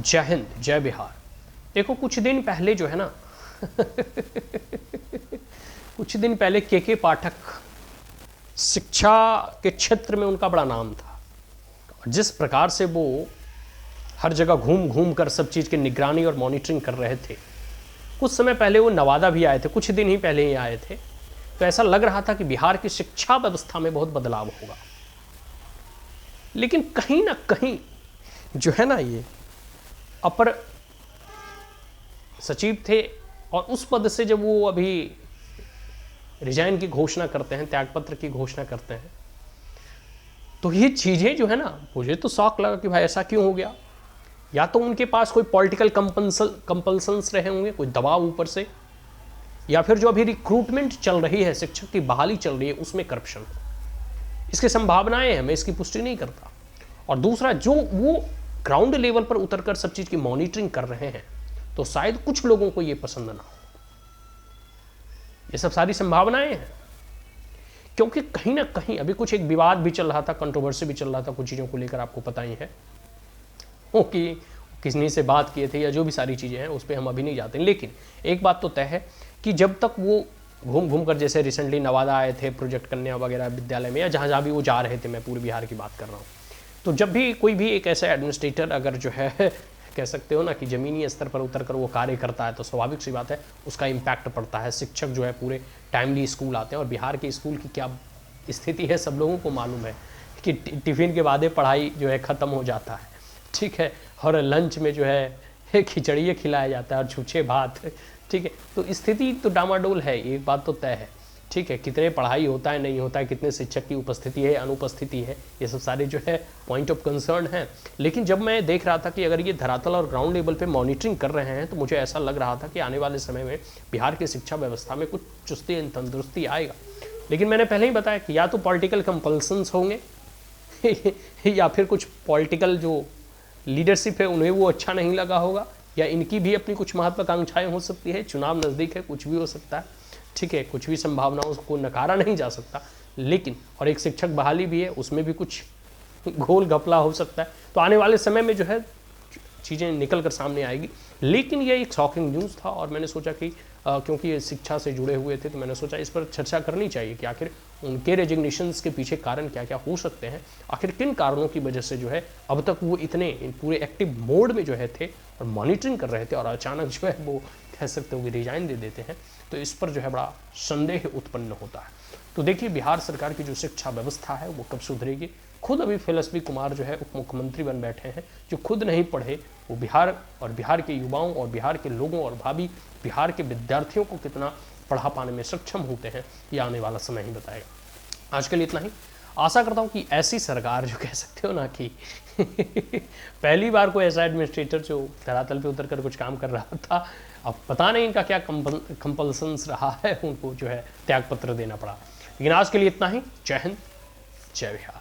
जय हिंद, जय बिहार। देखो कुछ दिन पहले जो है ना कुछ दिन पहले के पाठक, शिक्षा के क्षेत्र में उनका बड़ा नाम था। जिस प्रकार से वो हर जगह घूम घूम कर सब चीज़ की निगरानी और मॉनिटरिंग कर रहे थे। कुछ समय पहले वो नवादा भी आए थे, कुछ दिन ही पहले ही आए थे। तो ऐसा लग रहा था कि बिहार की शिक्षा व्यवस्था में बहुत बदलाव होगा। लेकिन कहीं ना कहीं जो है ना, ये अपर सचिव थे और उस पद से जब वो अभी रिजाइन की घोषणा करते हैं, त्यागपत्र की घोषणा करते हैं, तो ये चीज़ें जो है ना, मुझे तो शौक लगा कि भाई ऐसा क्यों हो गया। या तो उनके पास कोई पॉलिटिकल कंपल्सन्स रहे होंगे, कोई दबाव ऊपर से, या फिर जो अभी रिक्रूटमेंट चल रही है, शिक्षक की बहाली चल रही है, उसमें करप्शन हो। इसकी संभावनाएं हैं, मैं इसकी पुष्टि नहीं करता। और दूसरा, जो वो ग्राउंड लेवल पर उतरकर सब चीज़ की मॉनिटरिंग कर रहे हैं, तो शायद कुछ लोगों को ये पसंद ना हो। ये सब सारी संभावनाएं हैं, क्योंकि कहीं ना कहीं अभी कुछ एक विवाद भी चल रहा था, कंट्रोवर्सी भी चल रहा था कुछ चीज़ों को लेकर, आपको पता ही है कि किसने से बात किए थे या जो भी सारी चीज़ें हैं उस पर हम अभी नहीं जाते। लेकिन एक बात तो तय है कि जब तक वो घूम घूम कर, जैसे रिसेंटली नवादा आए थे प्रोजेक्ट कन्या वगैरह विद्यालय में, या जहाँ जहाँ भी वो जा रहे थे, मैं पूरे बिहार की बात कर रहा हूँ, तो जब भी कोई भी एक ऐसा एडमिनिस्ट्रेटर अगर जो है कह सकते हो ना कि ज़मीनी स्तर पर उतर कर वो कार्य करता है, तो स्वाभाविक सी बात है उसका इम्पैक्ट पड़ता है। शिक्षक जो है पूरे टाइमली स्कूल आते हैं, और बिहार के स्कूल की क्या स्थिति है सब लोगों को मालूम है कि टिफ़िन के बाद पढ़ाई जो है ख़त्म हो जाता है, ठीक है, और लंच में जो है खिचड़िए खिलाया जाता है और छूछे भात, ठीक है। तो स्थिति तो डामाडोल है, एक बात तो तय है, ठीक है। कितने पढ़ाई होता है, नहीं होता है, कितने शिक्षक की उपस्थिति है, अनुपस्थिति है, ये सब सारे जो है पॉइंट ऑफ कंसर्न है। लेकिन जब मैं देख रहा था कि अगर ये धरातल और ग्राउंड लेवल पे मॉनिटरिंग कर रहे हैं, तो मुझे ऐसा लग रहा था कि आने वाले समय में बिहार की शिक्षा व्यवस्था में कुछ चुस्ती तंदुरुस्ती आएगा। लेकिन मैंने पहले ही बताया कि या तो पॉलिटिकल कंपल्सन्स होंगे या फिर कुछ पॉलिटिकल जो लीडरशिप है उन्हें वो अच्छा नहीं लगा होगा, या इनकी भी अपनी कुछ महत्वाकांक्षाएं हो सकती है। चुनाव नज़दीक है, कुछ भी हो सकता है, ठीक है, कुछ भी संभावनाओं को नकारा नहीं जा सकता। लेकिन और एक शिक्षक बहाली भी है, उसमें भी कुछ घोल घपला हो सकता है। तो आने वाले समय में जो है चीज़ें निकल कर सामने आएगी। लेकिन ये एक शॉकिंग न्यूज़ था, और मैंने सोचा कि क्योंकि ये शिक्षा से जुड़े हुए थे, तो मैंने सोचा इस पर चर्चा करनी चाहिए कि आखिर उनके रेजिग्नेशंस के पीछे कारण क्या क्या हो सकते हैं, आखिर किन कारणों की वजह से जो है अब तक वो इतने पूरे एक्टिव मोड में जो है थे और मॉनिटरिंग कर रहे थे, और अचानक जो है वो कह सकते हो कि रिजाइन दे देते हैं। तो इस पर जो है बड़ा संदेह उत्पन्न होता है। तो देखिए, बिहार सरकार की जो शिक्षा व्यवस्था है वो कब सुधरेगी। खुद अभी फिलसफी कुमार जो है उप मुख्यमंत्री बन बैठे हैं, जो खुद नहीं पढ़े, वो बिहार और बिहार के युवाओं और बिहार के लोगों और भावी बिहार के विद्यार्थियों को कितना पढ़ा पाने में सक्षम होते हैं, ये आने वाला समय ही बताएगा। आज के लिए इतना ही। आशा करता हूँ कि ऐसी सरकार, जो कह सकते हो ना कि पहली बार कोई ऐसा एडमिनिस्ट्रेटर जो धरातल पे उतर कर कुछ काम कर रहा था, अब पता नहीं इनका क्या कंपल्सन्स रहा है, उनको जो है त्यागपत्र देना पड़ा। लेकिन आज के लिए इतना ही। जय हिंद, जय बिहार।